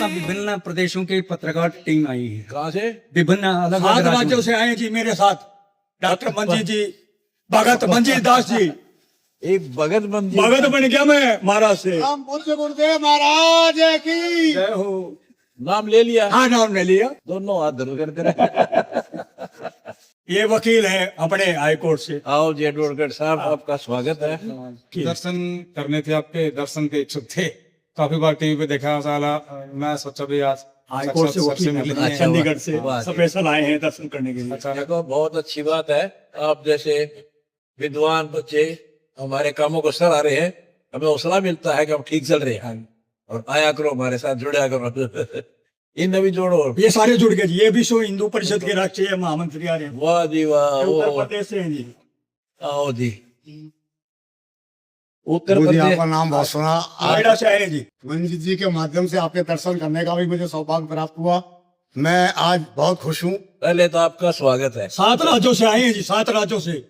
माता विभिन्न प्रदेशों के पत्रकार टीम आई है। कहाँ से? विभिन्न अलग सात अलग राज्यों से आए जी मेरे साथ। डॉक्टर मंजीत जी, भगत मंजीत दास जी। एक भगत बन भगत बन गया मैं महाराज से। हम पूज्य गुरुदेव महाराज की जय हो। नाम ले लिया? हाँ, नाम ले लिया। दोनों हाथ धरो करते। ये वकील है अपने हाई कोर्ट से। आओ जी एडवोकेट साहब, आपका स्वागत है। दर्शन करने थे, आपके दर्शन के इच्छुक थे। काफी बार टीवी पे देखा, साला मैं सोचा भी आज हाई कोर्ट से वकील मिले हैं, अच्छा, चंडीगढ़ से वाह। स्पेशल आए हैं दर्शन करने के लिए। अच्छा, देखो बहुत अच्छी बात है, आप जैसे विद्वान बच्चे हमारे कामों को सराह रहे हैं, हमें हौसला मिलता है कि हम ठीक चल रहे हैं। और आया करो हमारे साथ, जुड़ा करो। इन भी जोड़ो। ये सारे जुड़ गए जी। ये विश्व हिंदू परिषद के राष्ट्रीय महामंत्री आ रहे हैं। वाह जी वाह। ये उत्तर ओ, प्रदेश से हैं जी। आओ जी। उत्तर मोदी प्रदेश। आपका नाम बहुत सुना। नोएडा से आए हैं जी। मंजीत जी के माध्यम से आपके दर्शन करने का भी मुझे सौभाग्य प्राप्त हुआ। मैं आज बहुत खुश हूँ। पहले तो आपका स्वागत है। 7 राज्यों से आए हैं जी, 7 राज्यों से।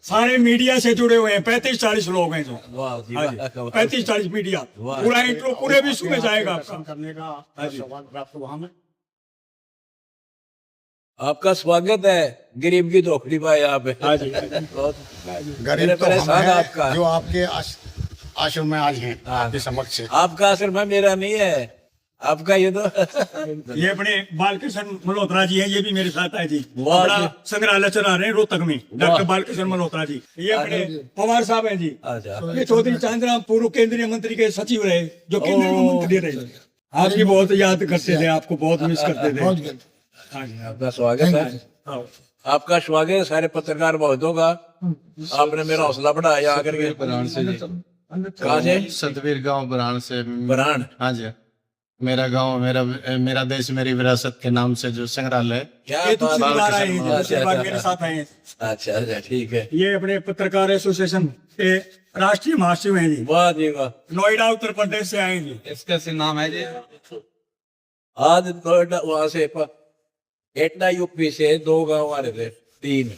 सारे मीडिया से जुड़े हुए हैं, 35-40 लोग हैं जो। वाह जी हाँ जी, वाह। 35-40 मीडिया। वाह। पूरा इंट्रो पूरे विश्व में जाएगा दर्शन आपका। करने का सौभाग्य प्राप्त हुआ हमें। आपका स्वागत है। गरीब की धोखड़ी पाए आप। हाँ जी। बहुत गरीब तो हम परेशान हैं आपका। जो आपके आश्रम में आज हैं, हाँ। आपके समक्ष। आपका आश्रम है, मेरा नहीं है। आपका ये तो ये अपने बालकृष्ण मल्होत्रा जी हैं, ये भी मेरे साथ आए जी। वाह अपना जी। संग्रहालय चला रहे हैं रोहतक में, वाह। डॉक्टर बालकृष्ण मल्होत्रा जी। ये अपने पवार साहब हैं जी। अच्छा। ये चौधरी चांदराम पूर्व केंद्रीय मंत्री के सचिव रहे, जो केंद्रीय ओ। मंत्री रहे। आपकी बहुत याद करते थे, आपको बहुत मिस करते थे। हाँ जी। आपका स्वागत है। हाँ। आपका स्वागत है सारे पत्रकार महोदयों का। आपने मेरा हौसला बढ़ाया आकर के। कहाँ से? सतवीर गांव बरान से। बरान। हाँ जी, मेरा गांव मेरा देश मेरी विरासत के नाम से जो संग्रहालय है। क्या ये बात दूसरी बार है। आए हैं जी, दूसरी बार मेरे साथ आए हैं। अच्छा अच्छा, ठीक है। ये अपने पत्रकार एसोसिएशन के राष्ट्रीय महासचिव हैं जी। वाह जी वाह। नोएडा उत्तर प्रदेश से आए हैं जी। इसका सी नाम है जी। आज नोएडा वहां से एटना यूपी से 2 गांव आ रहे थे, 3।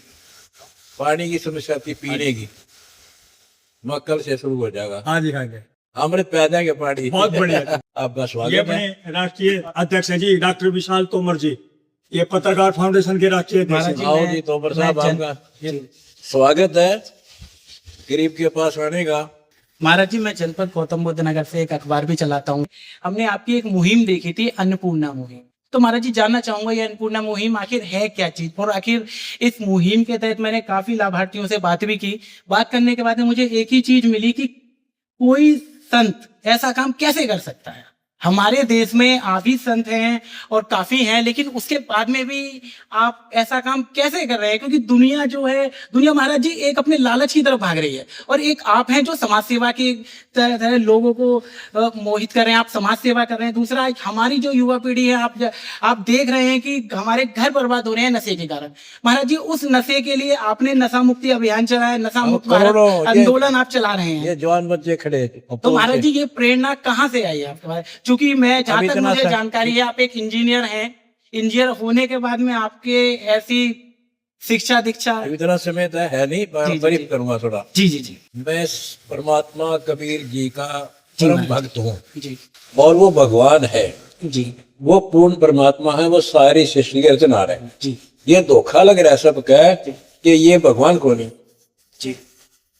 पानी की समस्या थी पीने की। मक्कल से शुरू हो जाएगा। हाँ जी, हाँ जी। हमने पैदा के पानी। बहुत बढ़िया। आपका ये स्वागत है। अपने राष्ट्रीय अध्यक्ष हैं जी, डॉक्टर विशाल तोमर जी। ये पत्रकार फाउंडेशन के राष्ट्रीय अध्यक्ष हैं। आओ जी तोमर साहब, आपका स्वागत है गरीब के पास आने का। महाराज जी, मैं जनपद गौतम बुद्ध नगर से एक अखबार भी चलाता हूँ। हमने आपकी एक मुहिम देखी थी, अन्नपूर्णा मुहिम। तो महाराज जी, जानना चाहूंगा ये अन्नपूर्णा मुहिम आखिर है क्या चीज, और आखिर इस मुहिम के तहत मैंने काफी लाभार्थियों से बात भी की। बात करने के बाद में मुझे एक ही चीज मिली कि कोई संत ऐसा काम कैसे कर सकता है। हमारे देश में आप ही संत हैं और काफी हैं, लेकिन उसके बाद में भी आप ऐसा काम कैसे कर रहे हैं? क्योंकि दुनिया जो है, दुनिया महाराज जी एक अपने लालच की तरफ भाग रही है, और एक आप हैं जो समाज सेवा के तरह तरह लोगों को मोहित कर रहे हैं। आप समाज सेवा कर रहे हैं। दूसरा, हमारी जो युवा पीढ़ी है, आप देख रहे हैं कि हमारे घर बर्बाद हो रहे हैं नशे के कारण। महाराज जी, उस नशे के लिए आपने नशा मुक्ति अभियान चलाया, नशा मुक्त भारत आंदोलन आप चला रहे हैं। ये जवान बच्चे खड़े। तो महाराज जी, ये प्रेरणा कहाँ से आई है आपके पास? क्योंकि मैं, जहाँ तक मुझे जानकारी है, आप एक इंजीनियर हैं। इंजीनियर होने के बाद में आपके ऐसी शिक्षा दीक्षा। इतना समय तो है नहीं, जी, ब्रीफ करूंगा थोड़ा। जी जी जी मैं परमात्मा कबीर जी का परम भक्त हूँ, जी और वो भगवान है। जी वो पूर्ण परमात्मा है, वो सारी सृष्टि के रचनहार है। जी ये धोखा लग रहा है सबका कि ये भगवान को नहीं। जी।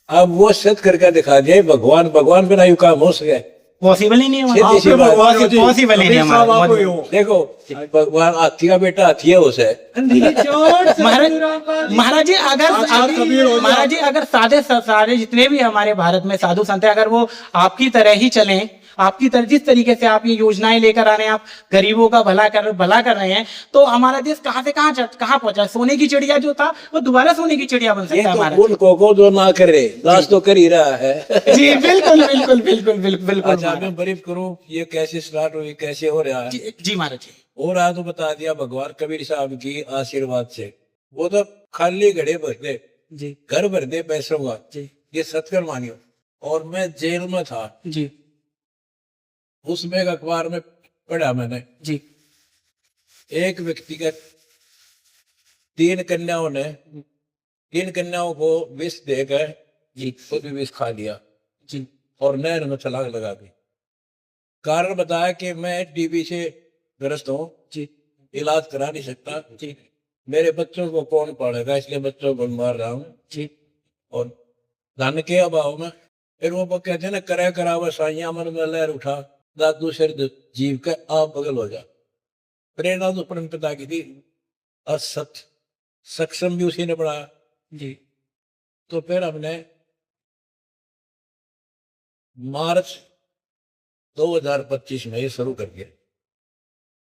अब वो सत करके दिखा दिया भगवान। भगवान बिना यू काम हो सके? पॉसिबल ही नहीं है सीधी सी हमारा। बात। पॉसिबल ही नहीं है साहब, आप हमारा। ही हो। देखो, भगवान हाथी का बेटा हाथी है उसे। महाराज जी, महाराज जी, अगर सारे जितने भी हमारे भारत में साधु संत हैं, अगर वो आपकी तरह ही चलें, आपकी तरह जिस तरीके से आप ये योजनाएं लेकर आ रहे हैं, आप गरीबों का भला कर रहे हैं, तो हमारा देश कहाँ से कहाँ पहुंचा? सोने की चिड़िया जो था, वो दोबारा सोने की चिड़िया बन ये सकता है तो हमारा। उन को जो ना करे, दास तो कर ही रहा है। जी बिल्कुल बिल्कुल बिल्कुल बिल्कुल बिल्कुल अच्छा, महाराज। मैं ब्रीफ करूं, ये कैसे स्टार्ट हुई, कैसे हो रहा है? जी महाराज जी। हो रहा तो बता दिया भगवान कबीर साहब की आशीर्वाद से। वो तो खाली घड़े भरते, जी घर भरते पैसों का। जी ये सत्कर मानियो। और मैं जेल में था, जी उसमें एक अखबार में पढ़ा मैंने, जी एक व्यक्ति का 3 कन्याओं को विष देकर जी खुद भी विष खा लिया जी और नहर में छलांग लगा दी। कारण बताया कि मैं टीबी से ग्रस्त हूँ, जी इलाज करा नहीं सकता, जी मेरे बच्चों को कौन पालेगा, इसलिए बच्चों को मार रहा हूँ जी और धन के अभाव में। फिर वो कहते हैं ना, करे करावे साइया मन में लहर उठा, दादू सिर जीव के आप बगल हो जा। प्रेरणा तो परम पिता की थी और सक्षम भी उसी ने पढ़ाया। जी तो फिर हमने मार्च 2025 में ये शुरू कर दिया।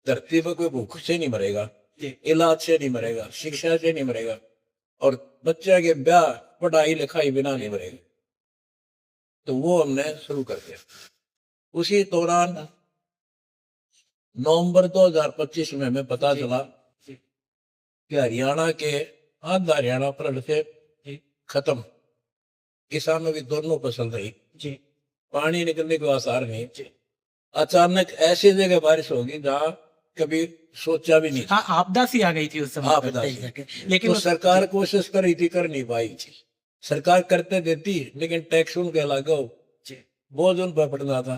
धरती पर कोई भूख से नहीं मरेगा, इलाज से नहीं मरेगा, शिक्षा से नहीं मरेगा, और बच्चे के ब्याह पढ़ाई लिखाई बिना नहीं मरेगा। तो वो हमने शुरू कर दिया। उसी दौरान नवंबर 2025 में हमें पता चला कि हरियाणा के आधा हरियाणा फ्लड से खत्म, किसानों की दोनों फसल रही, जी पानी निकलने के आसार नहीं। अचानक ऐसी जगह बारिश होगी जहाँ कभी सोचा भी नहीं था। हाँ, आपदा सी आ गई थी उस समय आपदा पर, सी। लेकिन तो सरकार कोशिश कर रही थी, कर नहीं पाई। सरकार करते देती, लेकिन टैक्स उनके लागू, बोझ उन पर पड़ना था।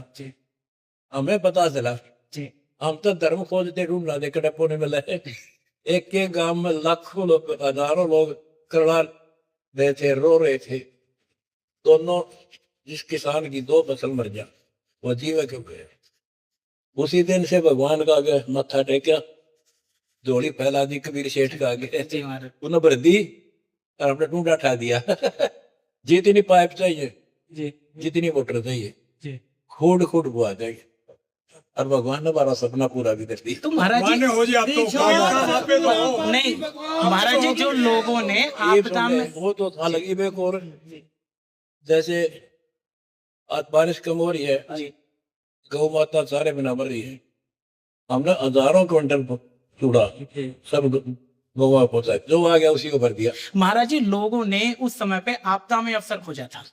हमें पता चला, हम तो धर्म खोजते ढूंढ रहे थे, कड़पों ने मिला। एक एक गांव में लाखों लोग, हजारों लोग करड़ा रहे थे, रो रहे थे। दोनों, जिस किसान की 2 फसल मर जा, वो जीवे क्यों गए। उसी दिन से भगवान का आगे मत्था टेका, जोड़ी फैला दी कबीर शेठ का आगे, उन्हें भर दी और अपने टूंडा ठा दिया। जितनी पाइप चाहिए, जितनी मोटर चाहिए, खूड खूड बुआ जाएगी, और भगवान ने हमारा सपना पूरा भी कर दिया। तो महाराज जी, मान्य हो जी, आप तो काम आप पे तो हो। नहीं महाराज जी, जो लोगों ने आपदा में, वो तो था लगी बेक। और जैसे आज बारिश कम हो रही है, गौ माता सारे बिना मर रही है, हमने हजारों क्विंटल चूड़ा सब गोवा पहुंचा, जो आ गया उसी को भर दिया। महाराज जी, लोगों ने उस समय पे आपदा में अवसर खोजा था,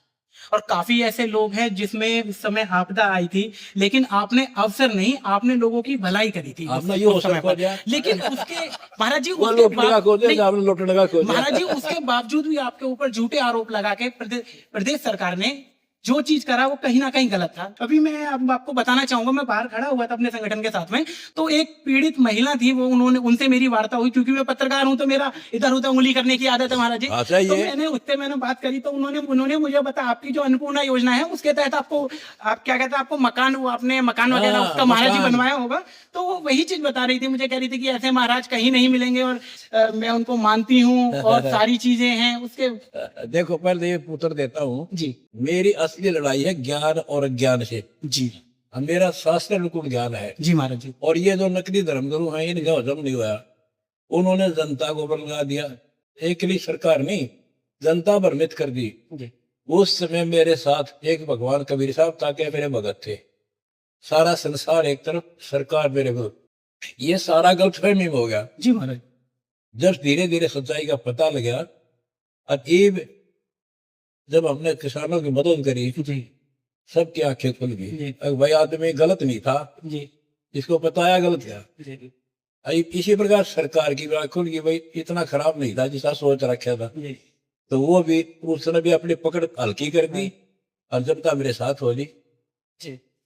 और काफी ऐसे लोग हैं जिसमें उस समय आपदा आई थी, लेकिन आपने अवसर नहीं, आपने लोगों की भलाई करी थी आपने उस ये अवसर समय पर। खोजा। लेकिन उसके महाराज जी, वो उसके लौटने का बाद खोजा, नहीं, आपने लौटने का खोजा। महाराज जी, उसके बावजूद भी आपके ऊपर झूठे आरोप लगा के प्रदेश सरकार ने जो चीज करा वो कहीं ना कहीं गलत था। अभी मैं अब आपको बताना चाहूंगा, मैं बाहर खड़ा हुआ था अपने संगठन के साथ में, तो एक पीड़ित महिला थी, वो उनसे मेरी वार्ता हुई, क्योंकि मैं पत्रकार हूं तो मेरा इधर उधर उंगली करने की आदत है महाराज जी। तो मैंने बात करी, तो उन्होंने मुझे बताया, आपकी जो अन्नपूर्णा योजना है उसके तहत आपको, आप क्या कहते हैं, आपको मकान, वो आपने मकान वगैरह उसका महाराज जी बनवाया होगा। तो वो वही चीज बता रही थी, मुझे कह रही थी कि ऐसे महाराज कहीं नहीं मिलेंगे, और मैं उनको मानती हूँ, और सारी चीजें हैं उसके। देखो, पहले ये उत्तर देता हूँ जी, मेरी असली लड़ाई है ज्ञान और अज्ञान से। जी मेरा शास्त्र अनुकूल ज्ञान है, जी महाराज जी। और ये जो नकली धर्मगुरु हैं, इनका हजम नहीं हुआ। उन्होंने जनता को बरगा दिया, एक ही सरकार नहीं, जनता भ्रमित कर दी। उस समय मेरे साथ एक भगवान कबीर साहब ताकि मेरे भगत थे, सारा संसार एक तरफ, सरकार मेरे विरुद्ध। ये सारा गलतफहमी में हो गया। जी महाराज, जब धीरे धीरे सच्चाई का पता लगा, अजीब, जब हमने किसानों की मदद करी, सबकी आंखें खुल गई। भाई आदमी गलत नहीं था, इसको बताया गलत था। इसी प्रकार सरकार की आंख खुल गई, भाई इतना खराब नहीं था जिसका सोच रखा था। तो वो भी, उसने भी अपनी पकड़ हल्की कर दी, और जनता मेरे साथ हो ली।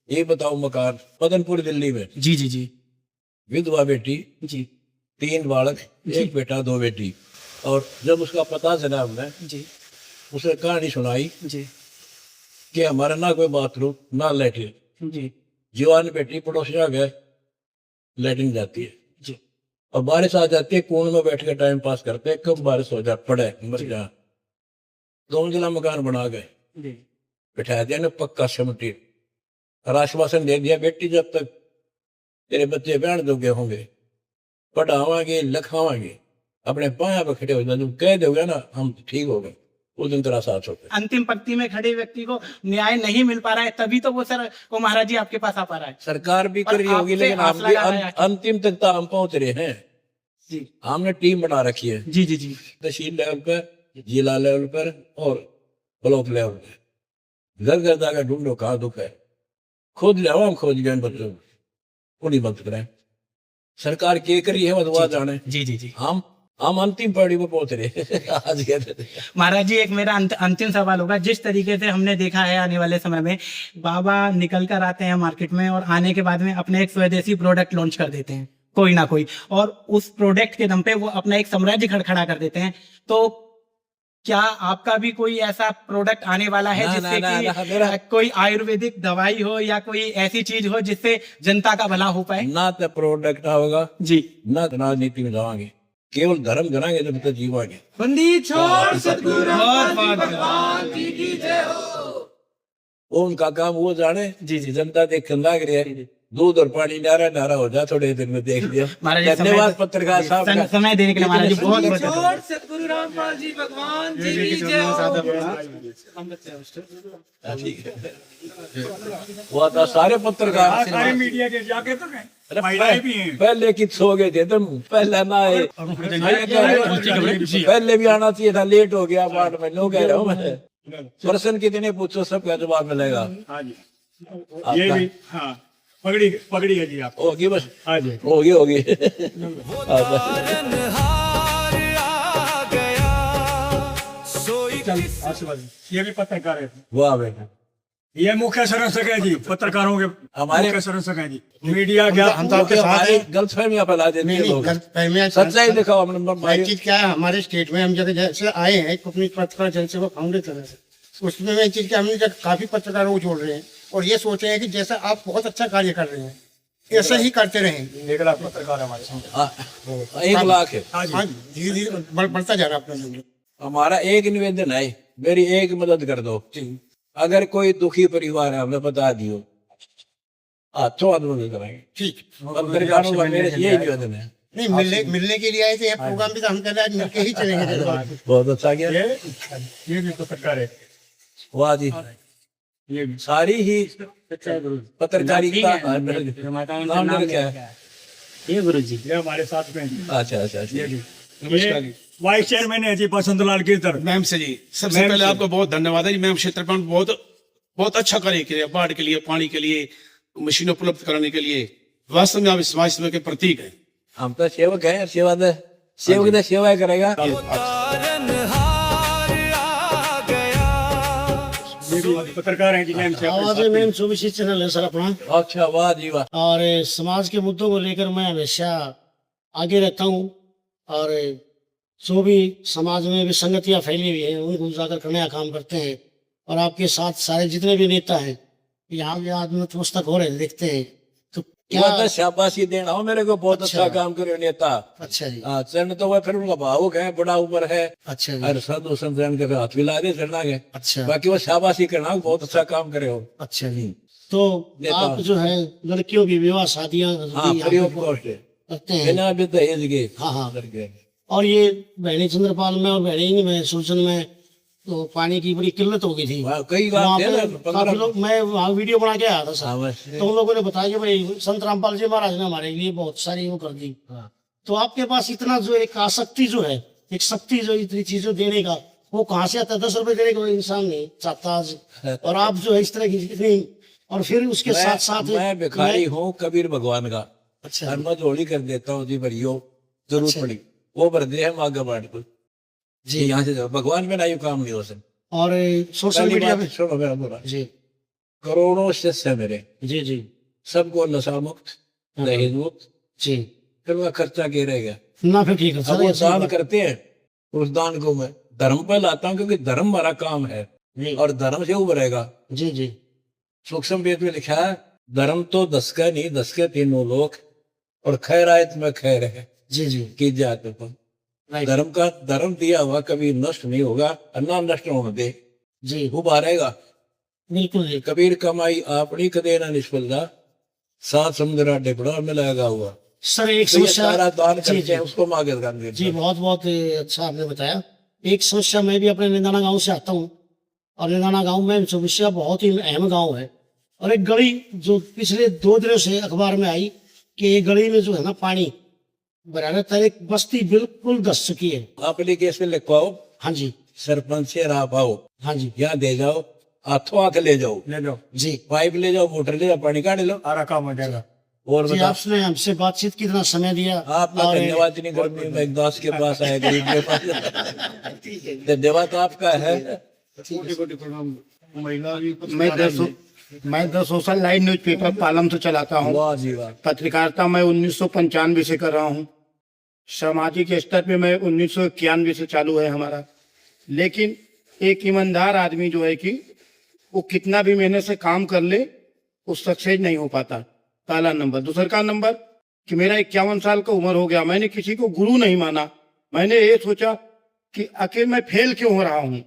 ये बताओ, मकान मदनपुर दिल्ली में, जी जी जी विधवा बेटी, जी 3 बालक, 1 बेटा 2 बेटी। और जब उसका पता चला, हमने जी उसे कहानी सुनाई जी कि हमारा ना कोई बाथरूम, ना लैट्रिन। जी जवान बेटी पड़ोसिया गए, लैट्रिन जाती है, जी और बारिश आ जाती है, कोने में बैठ के टाइम पास करते हैं, कब बारिश हो जाए, पड़े मर जा। 2 मंजिला मकान बना गए, बिठा दिया ना पक्का सिमटी, और आश्वासन दे दिया, बेटी जब तक तेरे बच्चे बहन जोगे होंगे, पढ़ावांगे, लिखावांगे, अपने पाया पर खड़े हो जाए, जब कह दोगे ना हम ठीक हो गए, उस दिन तेरा साथ होगा। अंतिम पंक्ति में खड़े व्यक्ति को न्याय नहीं मिल पा रहा है, तभी तो वो महाराज जी आपके पास आ पा रहा है। सरकार भी कर रही और होगी, आपसे लेकिन आप हौसला भी लगाया है। अंतिम तक तो हम पहुंच रहे हैं। जी हमने टीम बना रखी है, जी जी जी तहसील लेवल पर, जिला लेवल पर, और ब्लॉक लेवल पर। घर घर जाकर ढूंढो कहाँ दुख है, खोज ले, हम खोज गए बच्चों को, उन्हीं बंद करें। सरकार क्या करी है, वो जाने। जी जी जी हम हम अंतिम पौड़ी में पहुंच रहे आज कहते थे। महाराज जी, एक मेरा अंतिम सवाल होगा। जिस तरीके से हमने देखा है आने वाले समय में बाबा निकल कर आते हैं मार्केट में और आने के बाद में अपने एक स्वदेशी प्रोडक्ट लॉन्च कर देते हैं कोई ना कोई, और उस प्रोडक्ट के दम पे वो अपना एक साम्राज्य खड़ा कर देते हैं। तो क्या आपका भी कोई ऐसा प्रोडक्ट आने वाला है ना, जिससे ना, कि ना, मेरा- कोई आयुर्वेदिक दवाई हो या कोई ऐसी चीज हो जिससे जनता का भला हो पाए? ना तो प्रोडक्ट होगा, जी। ना तो राजनीति में जाएंगे, केवल धर्म कराएंगे जब तक जीवांगे। वो उनका काम वो जाने। जी, जी। जनता देखने लग रही है, दूध और पानी नारा नारा हो जा, थोड़े दिन में देख लिया। महाराज जी, धन्यवाद पत्रकार साहब का। समय देने के लिए महाराज जी बहुत बहुत धन्यवाद। ठीक है। वो तो सारे पत्रकार सारे मीडिया के जाके तो गए, अरे महिलाएं भी हैं। पहले की सो गए थे तुम, पहले ना आए। पहले भी आना चाहिए था, लेट हो गया बाद में। लोग कह रहे हो मैं प्रश्न कितने पूछो सबका जवाब मिलेगा। हाँ जी, ये भी हाँ, पगड़ी पगड़ी है जी आप। होगी बस, हाँ जी, होगी। चल आशीर्वाद। ये भी पत्रकार है। वाह बेटा, ये मुख्य संरक्षक है जी, पत्रकारों के हमारे- मुख्य संरक्षक है जी। मीडिया क्या हम तो आपके साथ हैं। गलतफहमियां फैला देते नहीं हैं नहीं लोग। गलतफहमियां सच्चाई दिखाओ हमने भाई चीज क्या है, हमारे स्टेट में हम जगह जैसे आए हैं अपनी पत्रकार जनसेवा फाउंडेशन है, उसमें मैं चीज क्या हमने काफी पत्रकारों को जोड़ रहे हैं और ये सोच रहे हैं कि जैसा आप बहुत अच्छा कार्य कर रहे हैं ऐसा ही करते रहें। 1 लाख पत्रकार है हमारे साथ। 1 लाख है। हाँ जी, हाँ धीरे धीरे बढ़ता जा रहा है अपना जंगल। हमारा एक निवेदन है, मेरी एक मदद कर दो। अगर कोई दुखी परिवार है हमें बता दियो, तो मदद करेंगे। ठीक, पत्रकारों का मेरे यही निवेदन है। नहीं मिलने के लिए आए थे, ये प्रोग्राम भी तो हम कर रहे हैं, आज मिलके ही चलेंगे। बहुत अच्छा किया। ये भी पत्रकार है। वाह जी, ये भी सारी ही पत्रकारिता नाम मेरा क्या है? ये गुरु जी। ये हमारे साथ में है जी। अच्छा अच्छा ये अच्छा। भी ये वाइस चेयरमैन है जी बसंत लाल कीर्तर। मैम से जी सबसे मैम पहले से। आपको बहुत धन्यवाद है जी। मैम क्षेत्र पर बहुत अच्छा कार्य किया, बाढ़ के लिए, पानी के लिए, मशीन उपलब्ध कराने के लिए। वास्तव में आप इस समाज सेवा के प्रतीक हैं। हम तो सेवक है, सेवा दे सेवक दे सेवा करेगा। ये भी पत्रकार है जी। मैम से आवाज मैम 24 चैनल है सर अपना, अच्छा, वाह जी वाह। और समाज के मुद्दों को लेकर मैं हमेशा आगे रहता हूँ, और जो भी समाज में विसंगतियां फैली हुई हैं उनको उजागर करने का काम करते हैं। और आपके साथ सारे जितने भी नेता हैं यहाँ भी आज नतमस्तक हो रहे हैं, देखते हैं तो क्या। वो तो शाबाशी देना हो मेरे को, बहुत अच्छा काम करे नेता। अच्छा जी, हाँ, चरण तो वह फिर उनका भावुक है, बड़ा उम्र है, अच्छा जी, हर साधु संतन के हाथ मिला दे चढ़ना के। अच्छा बाकी वो शाबाशी करना, बहुत अच्छा काम करे हो। अच्छा जी। तो नेता। आप जो है लड़कियों की विवाह शादियां हाँ, भी फ्री आप ऑफ कॉस्ट है, करते हैं। बिना भी दहेज के। हाँ हाँ। करके। और ये बहनी चंद्रपाल में और बहनी में सूचन में तो पानी की बड़ी किल्लत हो गई थी। वहाँ कई वहाँ बात है पे ना, काफी 15 लोग, मैं वहाँ वीडियो बना के आया था सर, हाँ, बस। तो उन लोगों ने बताया कि भाई संत रामपाल जी महाराज ने हमारे लिए बहुत सारी वो कर दी। हाँ। तो आपके पास इतना जो एक आसक्ति जो है, एक शक्ति जो इतनी चीजों देने का, वो कहाँ से आता है? 10 रुपए देने को इंसान नहीं चाहता आज, और आप जो है इस तरह की इतनी, और फिर उसके साथ साथ मैं भिखारी हूँ कबीर भगवान का। अच्छा हर मैं जोड़ी कर देता हूँ जी, भरियो जरूरत अच्छा। पड़ी वो भर दे हम आगे बढ़ को जी। यहाँ से जाओ, भगवान में ना यू काम नहीं हो सकता। और सोशल मीडिया पे सुनो मेरा बोला, जी करोड़ों शिष्य है मेरे, जी जी सबको नशा मुक्त, दहेज मुक्त। जी, फिर वह खर्चा के रह गया। ना फिर ठीक है अब सर, वो ऐसी दान बात- करते हैं, उस दान को मैं धर्म पर लाता हूँ, क्योंकि धर्म हमारा काम है जी और धर्म से उभरेगा। जी जी सूक्ष्म वेद में लिखा है, धर्म तो 10 का नहीं 10 के तीनों लोग, और खैर आयत में खैर है जी जी की जात को। राइट धर्म का धर्म दिया हुआ कभी नष्ट नहीं होगा, अन्ना नष्ट होने दे, जी, उभारेगा। बिल्कुल जी। कबीर कमाई अपनी कदे ना निष्फल जा, 7 समुद्र डेपड़ा में लगा हुआ। सर एक तो ये समस्या, सारा दान जी करते जी हैं, उसको मांगे कर देते जी, हैं। बहुत बहुत अच्छा आपने बताया। एक समस्या, मैं भी अपने निदाना गांव से आता हूँ, और निदाना गांव में समस्या बहुत ही अहम गांव है। और एक गली जो पिछले 2 दिनों से अखबार में आई कि ये गली में जो है ना पानी भरा रहता है, एक बस्ती बिल्कुल धस चुकी है। अपनी केस में लिखवाओ, हाँ जी, सरपंच से रहा पाओ, हाँ जी, यहाँ दे जाओ, हाथों हाथ ले जाओ, ले जाओ, जी, पाइप ले जाओ, मोटर ले जाओ, पानी काट लो। सारा काम हो जाएगा। और जी बताओ, आपने हमसे बातचीत कितना समय दिया आपका और धन्यवाद नहीं गर्मी में एक दास के पास आए गरीब के पास धन्यवाद आपका है। मैं 10 सोशल लाइन न्यूज़पेपर पालम से चलाता हूँ। वाह जी वाह। पत्रकारिता मैं 1995 से कर रहा हूँ। सामाजिक स्तर पे मैं 1991 से चालू है हमारा। लेकिन एक ईमानदार आदमी जो है कि वो कितना भी मेहनत से काम कर ले, वो सक्सेस नहीं हो पाता। पहला नंबर। दूसरा नंबर कि मेरा 51 साल का उम्र हो गया, मैंने किसी को गुरु नहीं माना। मैंने ये सोचा कि आखिर मैं फेल क्यों हो रहा हूँ,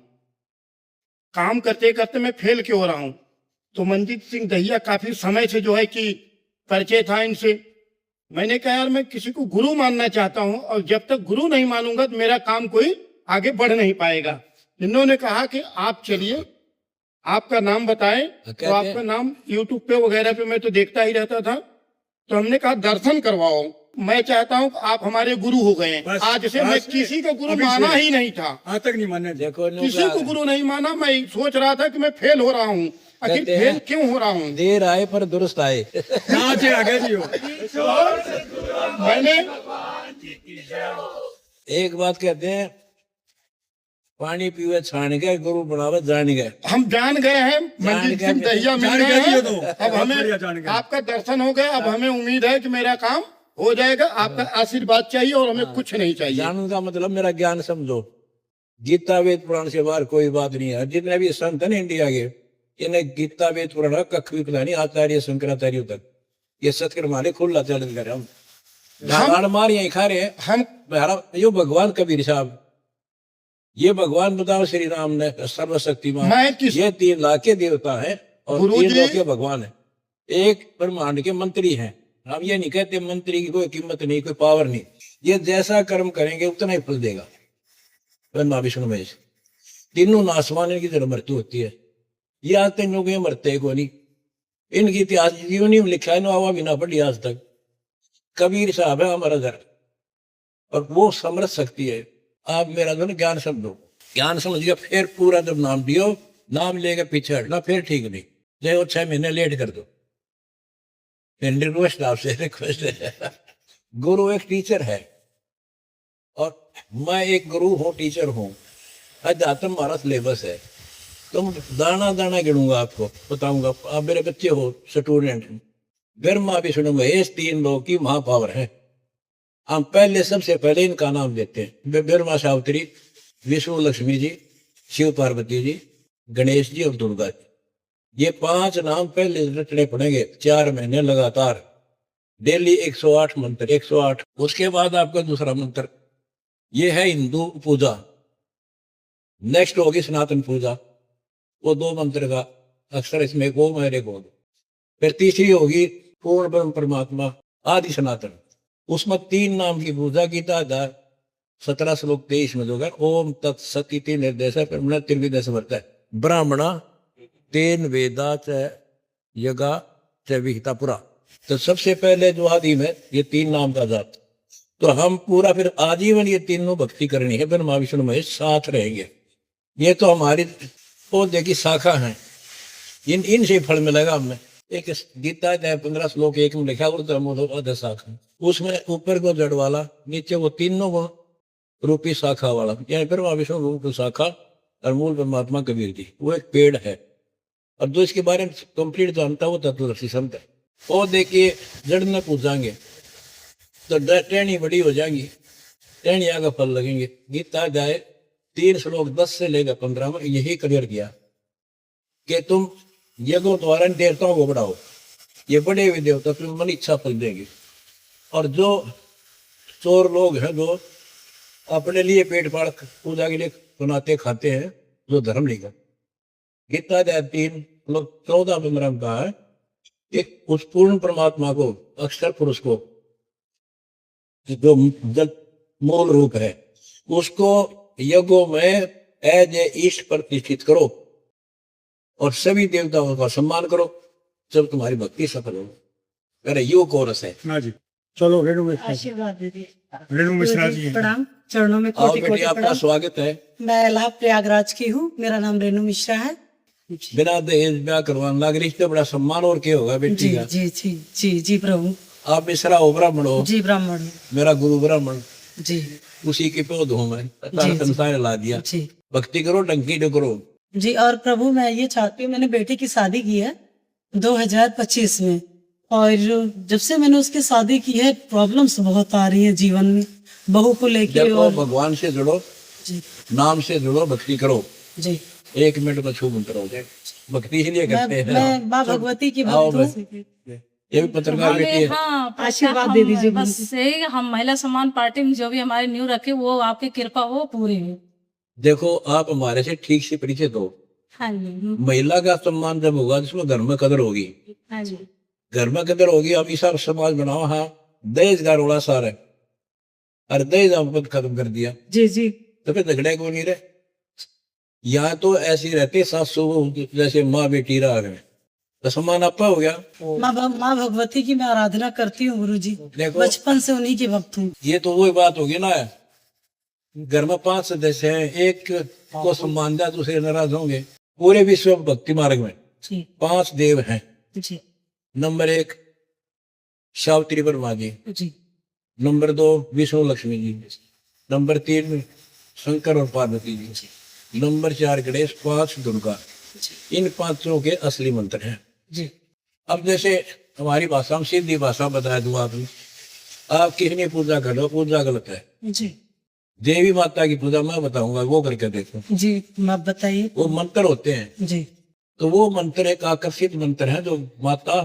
काम करते करते मैं फेल क्यों हो रहा हूँ। तो मंजीत सिंह दहिया काफी समय से जो है कि परिचय था इनसे। मैंने कहा यार मैं किसी को गुरु मानना चाहता हूँ, और जब तक गुरु नहीं मानूंगा तो मेरा काम कोई आगे बढ़ नहीं पाएगा। इन्होंने कहा कि आप चलिए, आपका नाम बताएं। तो आपका नाम यूट्यूब पे वगैरह पे मैं तो देखता ही रहता था। तो हमने कहा दर्शन करवाओ। मैं चाहता हूँ कि आप हमारे गुरु हो गए। बस, आज से मैं आज से, किसी को गुरु अभी से। माना ही नहीं था। आज तक नहीं माने। देखो किसी को गुरु नहीं माना। मैं सोच रहा था कि मैं फेल हो रहा हूँ, आखिर कहते हैं, फेल क्यों हो रहा हूँ। देर आए पर दुरुस्त आए। यहाँ से आगे जी हो। मैंने एक बात कहते हैं, पानी पीवे छान गए, गुरु बनावे जान गए। हम जान गए हैं, मंजीत सिंह दहिया मिल जान गए गए हैं। तो। अब बहुत बढ़िया जान हमें गए। आपका दर्शन हो गया। अब हमें उम्मीद है कि मेरा काम हो जाएगा। आपका आशीर्वाद चाहिए और हमें कुछ नहीं चाहिए। जानने का मतलब मेरा ज्ञान समझो। गीता वेद पुराण से बाहर कोई बात नहीं है। जितने भी संत है ना इंडिया के, इन्हें गीता वेद पुराण कख भी पता नहीं, आचार्य शंकराचार्य तक ये सत्कर मारे खुला चैलेंज करे। हम भगवान मार यही खा रहे हैं। हम यो भगवान कबीर साहब, ये भगवान बताओ श्री राम ने सर्वशक्तिमान, मैं किस ये 3 लाख के देवता है और गुरु 3 जी- लोक के भगवान है। एक ब्रह्मांड के मंत्री हैं। हम ये नहीं कहते मंत्री की कोई कीमत नहीं, कोई पावर नहीं। ये जैसा कर्म करेंगे उतना ही फल देगा। ब्रह्मा विष्णु महेश तीनों नासवान, इनकी जन्म मृत्यु होती है। ये आज तक लोग ये मरते को नहीं। इनकी इतिहास जीवनी में लिखा है, नवा भी ना पढ़ी आज तक। कबीर साहब है हमारा घर, और वो समर्थ शक्ति है। आप मेरा जो ज्ञान समझो, ज्ञान समझ गया फिर पूरा जब नाम दियो, नाम लेके पीछे हटना फिर ठीक नहीं। चाहे वो 6 महीने लेट कर दो, फिर रिक्वेस्ट आपसे रिक्वेस्ट है। गुरु एक टीचर है, और मैं एक गुरु हूँ, टीचर हूँ। अध्यात्म हमारा सिलेबस है। तुम दाना दाना गिनूंगा, आपको बताऊंगा। आप मेरे बच्चे हो, स्टूडेंट। ब्रह्मा विष्णु महेश 3 लोग की महापावर है। हम पहले सबसे पहले इनका नाम देते हैं। ब्रह्मा सावित्री, विष्णु लक्ष्मी जी, शिव पार्वती जी, गणेश जी और दुर्गा जी। ये 5 नाम पहले रटने पड़ेंगे 4 महीने लगातार, डेली 108 मंत्र, 108। उसके बाद आपका दूसरा मंत्र ये है हिंदू पूजा। नेक्स्ट होगी सनातन पूजा, वो 2 मंत्र का अक्षर इसमें गो मेरे गो। फिर तीसरी होगी पूर्ण ब्रह्म परमात्मा आदि सनातन, उसमें 3 नाम की पूजा की। 17 श्लोक 23 में जो है ओम तत्सत इति निर्देश है। फिर मैंने त्रिविध वर्ता है, ब्राह्मणा तेन वेदा च यगा च विहिता पुरा। तो सबसे पहले जो आदि में ये 3 नाम का जाप। तो हम पूरा फिर आजीवन ये तीनों भक्ति करनी है। ब्रह्मा विष्णु महेश साथ रहेंगे। ये तो हमारी पौधे की शाखा है, इनसे फल मिलेगा हमें। एक गीता है 15 श्लोक 1 में लिखा, वो शाखा, उसमें ऊपर को जड़ वाला, नीचे वो तीनों को रूपी शाखा वाला, यानी ब्रह्मा विष्णु रूप शाखा और मूल परमात्मा कबीर जी, वो एक पेड़ है। और जो इसके बारे में कंप्लीट जानता है वो तत्वदर्शी संत है। पौधे के जड़ में पूछाएंगे तो टहनी बड़ी हो जाएंगी, टहनिया का फल लगेंगे। गीता जाए 3 श्लोक 10 से लेकर 15 में यही क्लियर किया कि तुम यज्ञों द्वारा देवताओं को बढ़ाओ। ये बड़े हुए देवता तुम्हें मन इच्छा फल देंगे। और जो चोर लोग हैं, जो अपने लिए पेट फाड़ पूजा के लिए बनाते खाते हैं, जो धर्म नहीं करते, गीता अध्याय 3 श्लोक 14 में मेरा कहा है कि उस पूर्ण परमात्मा को, अक्षर पुरुष को, जो जल मूल रूप है, उसको यज्ञों में एज ए ईष्ट प्रतिष्ठित करो और सभी देवताओं का सम्मान करो, जब तुम्हारी भक्ति सफल हो। अरे यो कोरस है। हाँ जी, चलो रेणु मिश्रा जी। आशीर्वाद दीजिए। रेणु मिश्रा जी हैं। प्रणाम, चरणों में आओ कोटि बेटी, कोटि आपका प्रणाम। स्वागत है। मैं इलाहाबाद प्रयागराज की हूँ। मेरा नाम रेणु मिश्रा है। बिना दहेज ब्याह करवाने लग, रिश्ते बड़ा सम्मान और क्या होगा बेटी जी का। जी जी जी जी प्रभु। आप मिश्रा हो, ब्राह्मण हो, जी ब्राह्मण हूँ। मेरा गुरु ब्राह्मण, जी उसी के पौध हूँ मैं। सारा संसार ला दिया। जी भक्ति करो, डंकी न करो। जी। और प्रभु मैं ये चाहती हूँ, मैंने बेटे की शादी की है 2025 में, और जब से मैंने उसकी शादी की है प्रॉब्लम्स बहुत आ रही है जीवन में, बहू को लेके। देखो, और भगवान से जुड़ो, जी नाम से जुड़ो, भक्ति करो। जी। 1 मिनट में छू मंत्र हो जाए। भक्ति इसलिए करते हैं। मैं माँ भगवती की आओ भक्त बस। हूँ। ये भी पत्रकार बेटी है। हाँ, आशीर्वाद दे दीजिए बस यही, हम महिला सम्मान पार्टी में जो भी हमारे न्यू रखे वो आपकी कृपा हो पूरी हो। देखो, आप हमारे से ठीक से परिचित हो। हाँ जी। महिला का सम्मान जब होगा जिसमें घर में कदर होगी। हाँ जी। घर में कदर होगी। अब ऐसा समाज बनाओ। हाँ, दहेज का रोड़ा सार है, और दहेज आपको खत्म कर दिया, जी जी तो फिर झगड़े को नहीं रहे। यहाँ तो ऐसी रहती सासू जैसे माँ बेटी रहा है, तो सम्मान आपका हो गया। माँ भगवती की मैं आराधना करती हूँ गुरु जी, देखो, बचपन से उन्हीं की भक्त हूँ। ये तो वही बात होगी ना, घर में 5 सदस्य हैं, एक को सम्मान दिया दूसरे नाराज होंगे। पूरे विश्व भक्ति मार्ग में जी 5 देव हैं। जी नंबर 1 सावित्री ब्रह्मा जी, जी नंबर 2 विष्णु लक्ष्मी जी, नंबर 3 शंकर और पार्वती जी, नंबर 4 गणेश, 5 दुर्गा। इन 5 के असली मंत्र हैं। जी। अब जैसे हमारी भाषा में सीधी भाषा बता दूं आप किसने पूजा कर लो, पूजा गलत है। जी देवी माता की पूजा मैं बताऊंगा, वो करके देखो। जी आप बताइए। वो मंत्र होते हैं, जी तो वो मंत्र एक आकर्षित मंत्र है जो माता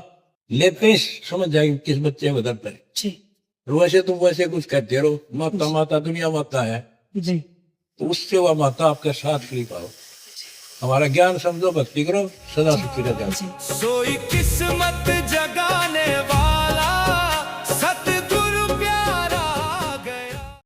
लेते ही समझ जाएगी किस बच्चे को दर्द है। जी वैसे तुम वैसे कुछ कहते रहो, माता माता दुनिया माता है, जी तो उससे वह माता आपके साथ खड़ी पाओ। हमारा ज्ञान समझो, भक्ति करो, सदा सुखी रह जाओ। जी। सोई किस्मत जगाने वाला